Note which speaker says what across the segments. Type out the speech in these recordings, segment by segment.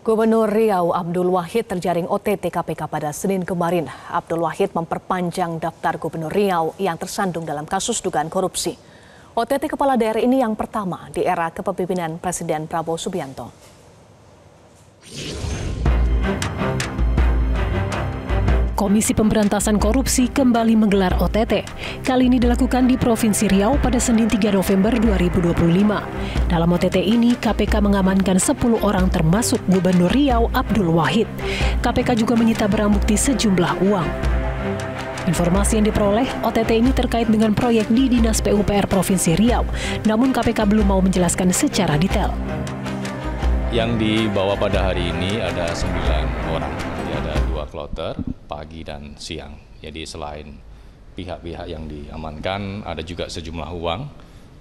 Speaker 1: Gubernur Riau Abdul Wahid terjaring OTT KPK pada Senin kemarin. Abdul Wahid memperpanjang daftar Gubernur Riau yang tersandung dalam kasus dugaan korupsi. OTT kepala daerah ini yang pertama di era kepemimpinan Presiden Prabowo Subianto.
Speaker 2: Komisi Pemberantasan Korupsi kembali menggelar OTT. Kali ini dilakukan di Provinsi Riau pada Senin 3 November 2025. Dalam OTT ini, KPK mengamankan 10 orang termasuk Gubernur Riau Abdul Wahid. KPK juga menyita barang bukti sejumlah uang. Informasi yang diperoleh, OTT ini terkait dengan proyek di Dinas PUPR Provinsi Riau. Namun KPK belum mau menjelaskan secara detail.
Speaker 3: Yang dibawa pada hari ini ada 9 orang. Ada 2 kloter, pagi dan siang. Jadi selain pihak-pihak yang diamankan, ada juga sejumlah uang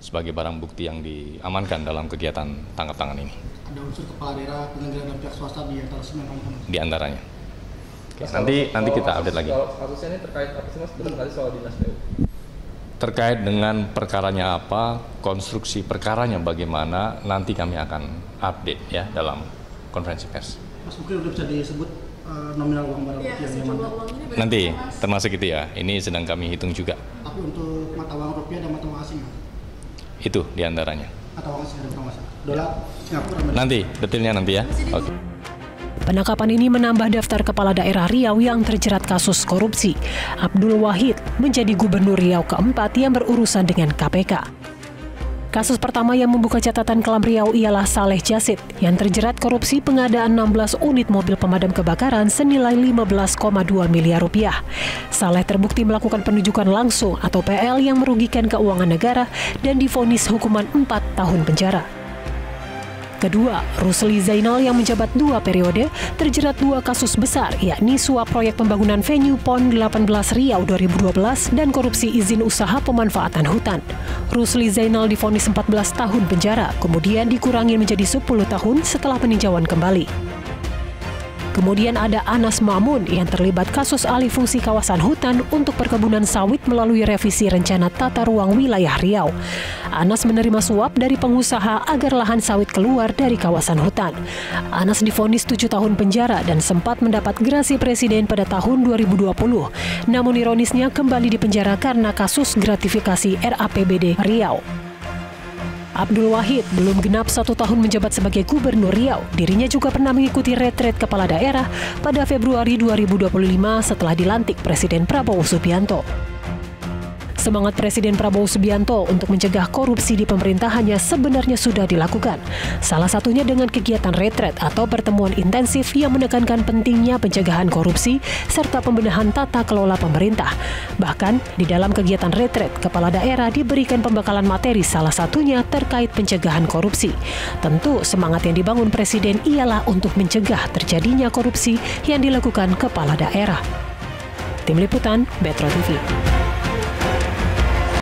Speaker 3: sebagai barang bukti yang diamankan dalam kegiatan tangkap tangan ini.
Speaker 4: Ada unsur kepala daerah, penyelenggara dan pihak swasta di antara 9 orang?
Speaker 3: Di antaranya. Oke, nanti kita update lagi.
Speaker 5: Kasusnya ini terkait apa sih Mas? Berkali soal Dinas PU.
Speaker 3: Terkait dengan perkaranya apa, konstruksi perkaranya bagaimana, nanti kami akan update ya dalam konferensi pers.
Speaker 4: Mas, mungkin udah bisa disebut nominal uang barang bukti yang diamankan?
Speaker 3: Nanti termasuk itu ya, ini sedang kami hitung juga.
Speaker 4: Tapi untuk mata uang rupiah dan mata uang asing?
Speaker 3: Itu diantaranya.
Speaker 4: Mata uang asing dan mata uang asing? Dolar, Singapura, Amerika?
Speaker 3: Nanti, detailnya nanti ya. Oke.
Speaker 2: Penangkapan ini menambah daftar kepala daerah Riau yang terjerat kasus korupsi. Abdul Wahid menjadi Gubernur Riau keempat yang berurusan dengan KPK. Kasus pertama yang membuka catatan kelam Riau ialah Saleh Jasid yang terjerat korupsi pengadaan 16 unit mobil pemadam kebakaran senilai 15,2 miliar rupiah. Saleh terbukti melakukan penunjukan langsung atau PL yang merugikan keuangan negara dan divonis hukuman 4 tahun penjara. Kedua, Rusli Zainal yang menjabat 2 periode terjerat 2 kasus besar, yakni suap proyek pembangunan venue PON 18 Riau 2012 dan korupsi izin usaha pemanfaatan hutan. Rusli Zainal divonis 14 tahun penjara, kemudian dikurangi menjadi 10 tahun setelah peninjauan kembali. Kemudian ada Anas Mamun yang terlibat kasus alih fungsi kawasan hutan untuk perkebunan sawit melalui revisi rencana tata ruang wilayah Riau. Anas menerima suap dari pengusaha agar lahan sawit keluar dari kawasan hutan. Anas divonis 7 tahun penjara dan sempat mendapat gerasi presiden pada tahun 2020. Namun ironisnya kembali dipenjara karena kasus gratifikasi RAPBD Riau. Abdul Wahid belum genap 1 tahun menjabat sebagai Gubernur Riau. Dirinya juga pernah mengikuti retret kepala daerah pada Februari 2025 setelah dilantik Presiden Prabowo Subianto. Semangat Presiden Prabowo Subianto untuk mencegah korupsi di pemerintahannya sebenarnya sudah dilakukan. Salah satunya dengan kegiatan retret atau pertemuan intensif yang menekankan pentingnya pencegahan korupsi serta pembenahan tata kelola pemerintah. Bahkan di dalam kegiatan retret, kepala daerah diberikan pembekalan materi salah satunya terkait pencegahan korupsi. Tentu semangat yang dibangun Presiden ialah untuk mencegah terjadinya korupsi yang dilakukan kepala daerah. Tim Liputan, Metro TV.